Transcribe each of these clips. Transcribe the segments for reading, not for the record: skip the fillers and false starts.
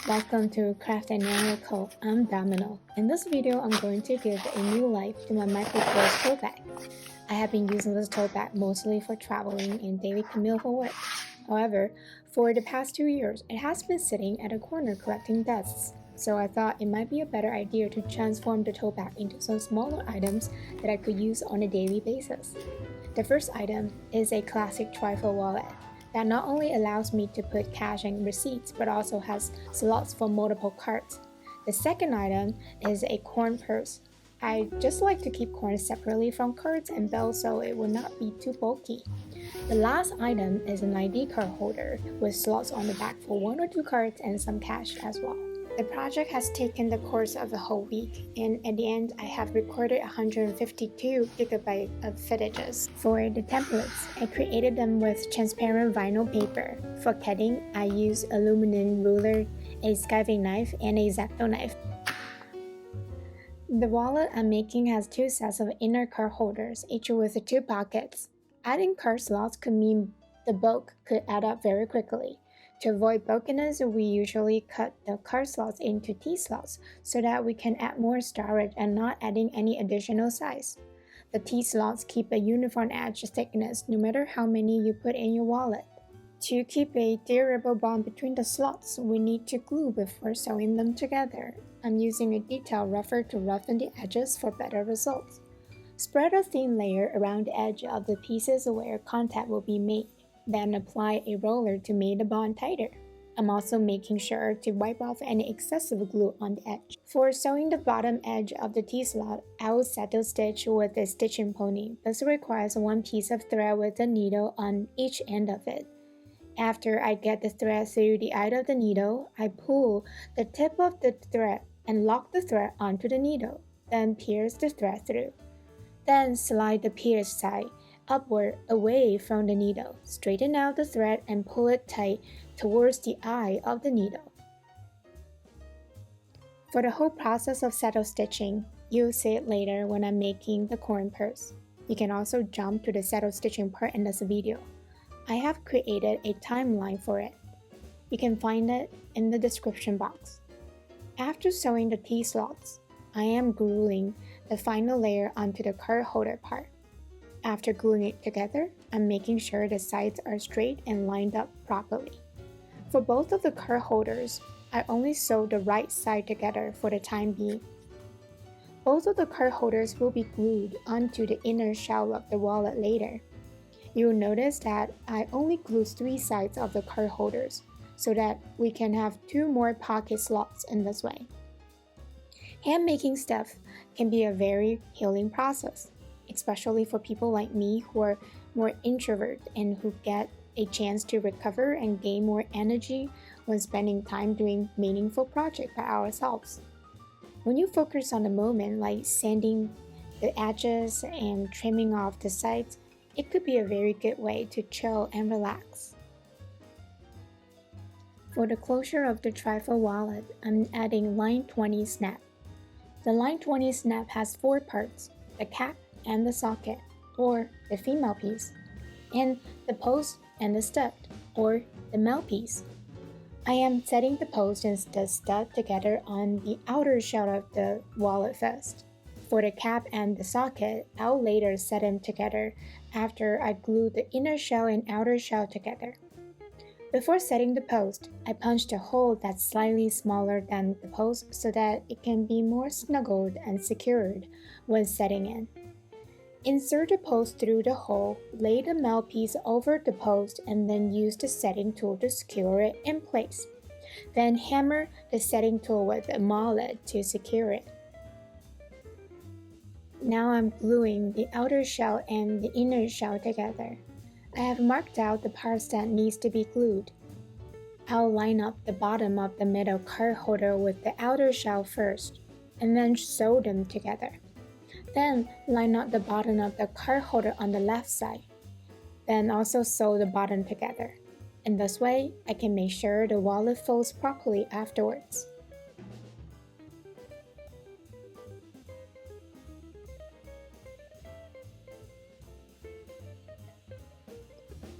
Welcome to Craft and Yarn Co. I'm Domino. In this video, I'm going to give a new life to my Michael Kors Tote Bag. I have been using this tote bag mostly for traveling and daily commute for work. However, for the past 2 years, it has been sitting at a corner collecting dust. So I thought it might be a better idea to transform the tote bag into some smaller items that I could use on a daily basis. The first item is a classic trifold wallet that not only allows me to put cash and receipts but also has slots for multiple cards. The second item is a coin purse. I just like to keep coins separately from cards and bills so it will not be too bulky. The last item is an ID card holder with slots on the back for 1 or 2 cards and some cash as well. The project has taken the course of a whole week, and at the end I have recorded 152 gigabytes of footages. For the templates, I created them with transparent vinyl paper. For cutting, I used aluminum ruler, a skiving knife, and a X-Acto knife. The wallet I'm making has 2 sets of inner card holders, each with 2 pockets. Adding card slots could mean the bulk could add up very quickly. To avoid bulkiness, we usually cut the card slots into T-slots so that we can add more storage and not adding any additional size. The T-slots keep a uniform edge thickness no matter how many you put in your wallet. To keep a durable bond between the slots, we need to glue before sewing them together. I'm using a detail rougher to roughen the edges for better results. Spread a thin layer around the edge of the pieces where contact will be made. Then apply a roller to make the bond tighter. I'm also making sure to wipe off any excessive glue on the edge. For sewing the bottom edge of the T-slot, I will saddle stitch with a stitching pony. This requires 1 piece of thread with a needle on each end of it. After I get the thread through the eye of the needle, I pull the tip of the thread and lock the thread onto the needle, then pierce the thread through. Then slide the pierced side upward away from the needle. Straighten out the thread and pull it tight towards the eye of the needle. For the whole process of saddle stitching, you'll see it later when I'm making the coin purse. You can also jump to the saddle stitching part in this video. I have created a timeline for it. You can find it in the description box. After sewing the T-slots, I am gluing the final layer onto the card holder part. After gluing it together, I'm making sure the sides are straight and lined up properly. For both of the card holders, I only sew the right side together for the time being. Both of the card holders will be glued onto the inner shell of the wallet later. You will notice that I only glue 3 sides of the card holders so that we can have 2 more pocket slots in this way. Hand making stuff can be a very healing process, especially for people like me who are more introvert and who get a chance to recover and gain more energy when spending time doing meaningful projects by ourselves. When you focus on the moment, like sanding the edges and trimming off the sides, it could be a very good way to chill and relax. For the closure of the trifold wallet, I'm adding line 20 snap. The line 20 snap has 4 parts: the cap and the socket, or the female piece, and the post and the stud, or the male piece. I am setting the post and the stud together on the outer shell of the wallet first. For the cap and the socket, I'll later set them together after I glue the inner shell and outer shell together. Before setting the post, I punched a hole that's slightly smaller than the post so that it can be more snuggled and secured when setting in. Insert the post through the hole, lay the male piece over the post, and then use the setting tool to secure it in place. Then hammer the setting tool with a mallet to secure it. Now I'm gluing the outer shell and the inner shell together. I have marked out the parts that needs to be glued. I'll line up the bottom of the middle card holder with the outer shell first, and then sew them together. Then line up the bottom of the card holder on the left side. Then also sew the bottom together. In this way, I can make sure the wallet folds properly afterwards.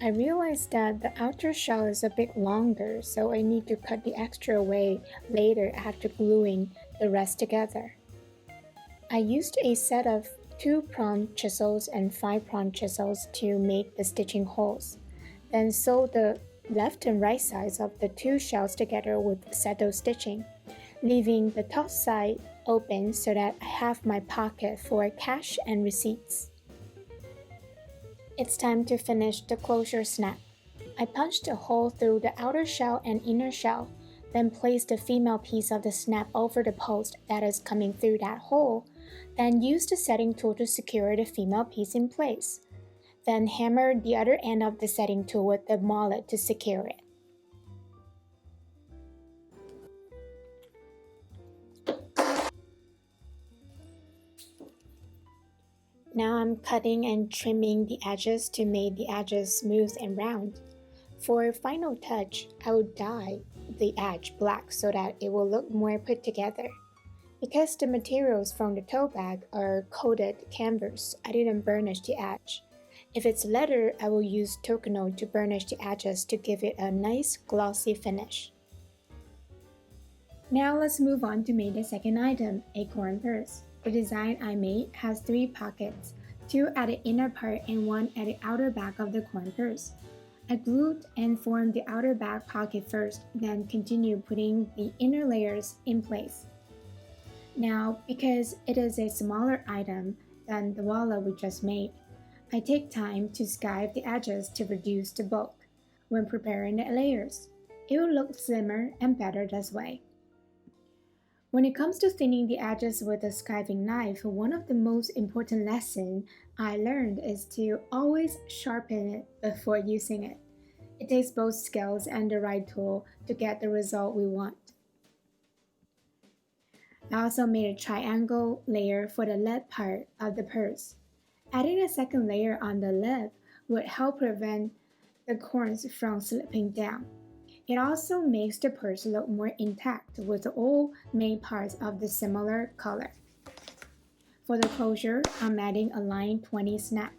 I realized that the outer shell is a bit longer, so I need to cut the extra away later after gluing the rest together. I used a set of 2-prong chisels and 5-prong chisels to make the stitching holes, then sew the left and right sides of the two shells together with saddle stitching, leaving the top side open so that I have my pocket for cash and receipts. It's time to finish the closure snap. I punched a hole through the outer shell and inner shell, then placed the female piece of the snap over the post that is coming through that hole, then used the setting tool to secure the female piece in place. Then hammered the other end of the setting tool with the mallet to secure it. Now I'm cutting and trimming the edges to make the edges smooth and round. For a final touch, I will dye the edge black so that it will look more put together. Because the materials from the tote bag are coated canvas, I didn't burnish the edge. If it's leather, I will use Tocono to burnish the edges to give it a nice glossy finish. Now let's move on to make the second item, a corn purse. The design I made has 3 pockets, 2 at the inner part and 1 at the outer back of the corn purse. I glued and formed the outer back pocket first, then continued putting the inner layers in place. Now, because it is a smaller item than the wallet we just made, I take time to skive the edges to reduce the bulk when preparing the layers. It will look slimmer and better this way. When it comes to thinning the edges with a skiving knife, one of the most important lessons I learned is to always sharpen it before using it. It takes both skills and the right tool to get the result we want. I also made a triangle layer for the lip part of the purse. Adding a second layer on the lip would help prevent the corns from slipping down. It also makes the purse look more intact with all main parts of the similar color. For the closure, I'm adding a line 20 snap.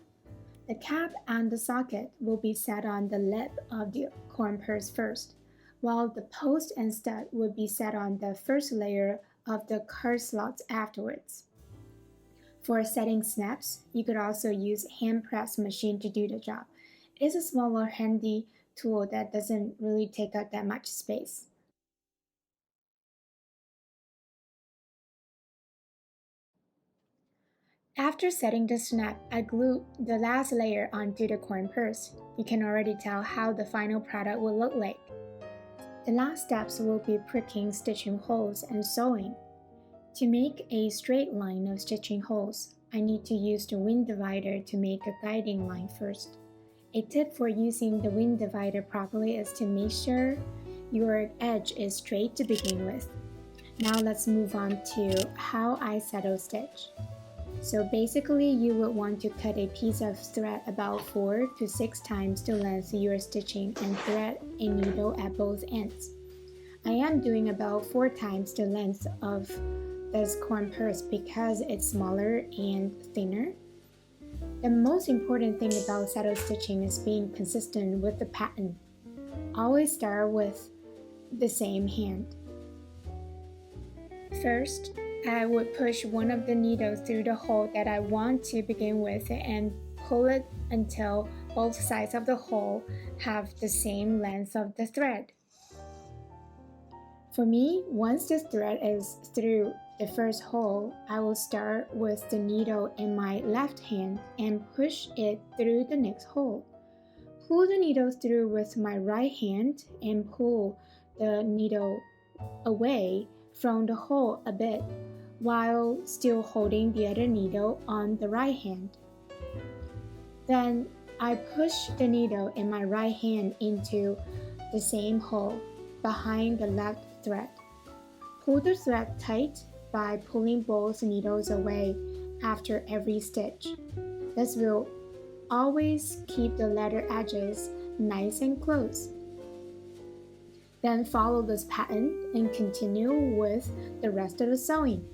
The cap and the socket will be set on the lip of the corn purse first, while the post and stud will be set on the first layer of the card slots afterwards. For setting snaps, you could also use hand press machine to do the job. It is a smaller handy tool that doesn't really take up that much space. After setting the snap, I glued the last layer onto the corn purse. You can already tell how the final product will look like. The last steps will be pricking stitching holes and sewing. To make a straight line of stitching holes, I need to use the wind divider to make a guiding line first. A tip for using the wind divider properly is to make sure your edge is straight to begin with. Now let's move on to how I saddle stitch. So basically you would want to cut a piece of thread about 4 to 6 times the length you are stitching and thread a needle at both ends. I am doing about 4 times the length of this corn purse because it's smaller and thinner. The most important thing about saddle stitching is being consistent with the pattern. Always start with the same hand. First, I would push one of the needles through the hole that I want to begin with and pull it until both sides of the hole have the same length of the thread. For me, once the thread is through the first hole, I will start with the needle in my left hand and push it through the next hole. Pull the needle through with my right hand and pull the needle away from the hole a bit while still holding the other needle on the right hand. Then I push the needle in my right hand into the same hole behind the left thread. Pull the thread tight by pulling both needles away after every stitch. This will always keep the leather edges nice and close. Then follow this pattern and continue with the rest of the sewing.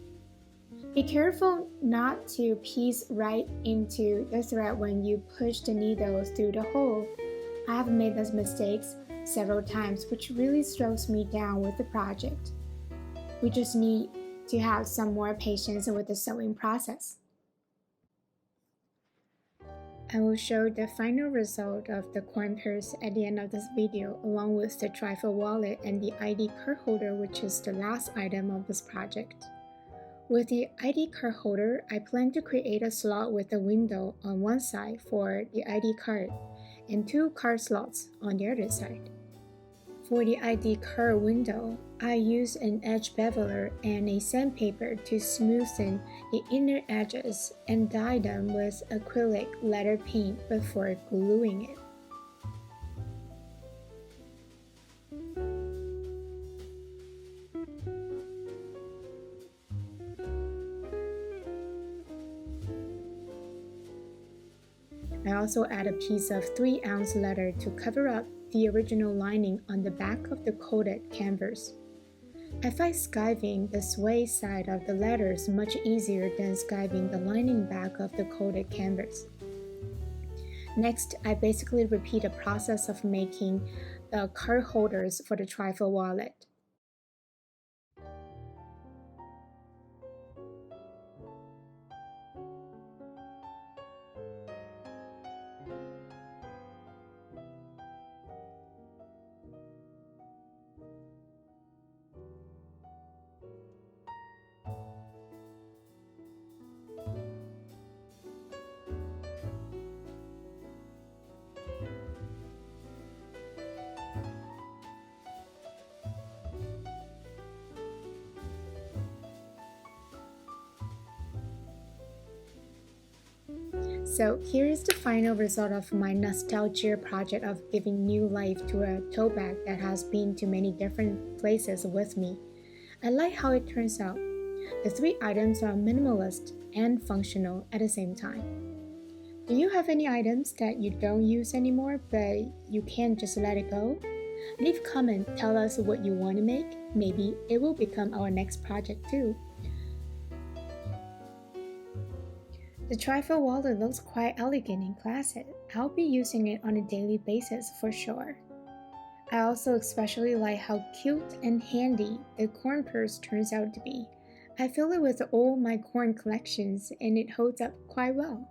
Be careful not to piece right into the thread when you push the needles through the hole. I have made those mistakes several times, which really slows me down with the project. We just need to have some more patience with the sewing process. I will show the final result of the coin purse at the end of this video, along with the trifold wallet and the ID card holder, which is the last item of this project. With the ID card holder, I plan to create a slot with a window on one side for the ID card and 2 card slots on the other side. For the ID card window, I use an edge beveler and a sandpaper to smoothen the inner edges and dye them with acrylic letter paint before gluing it. I also add a piece of 3-ounce leather to cover up the original lining on the back of the coated canvas. I find skiving the suede side of the letters much easier than skiving the lining back of the coated canvas. Next, I basically repeat the process of making the card holders for the trifold wallet. So here is the final result of my nostalgia project of giving new life to a tote bag that has been to many different places with me. I like how it turns out. The 3 items are minimalist and functional at the same time. Do you have any items that you don't use anymore but you can't just let it go? Leave a comment, tell us what you want to make. Maybe it will become our next project too. The trifold wallet looks quite elegant and classic. I'll be using it on a daily basis for sure. I also especially like how cute and handy the coin purse turns out to be. I fill it with all my coin collections and it holds up quite well.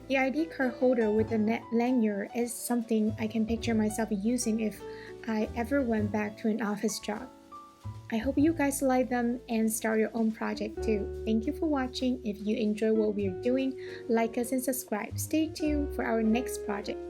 The ID card holder with the net lanyard is something I can picture myself using if I ever went back to an office job. I hope you guys like them and start your own project too. Thank you for watching. If you enjoy what we're doing, like us and subscribe. Stay tuned for our next project.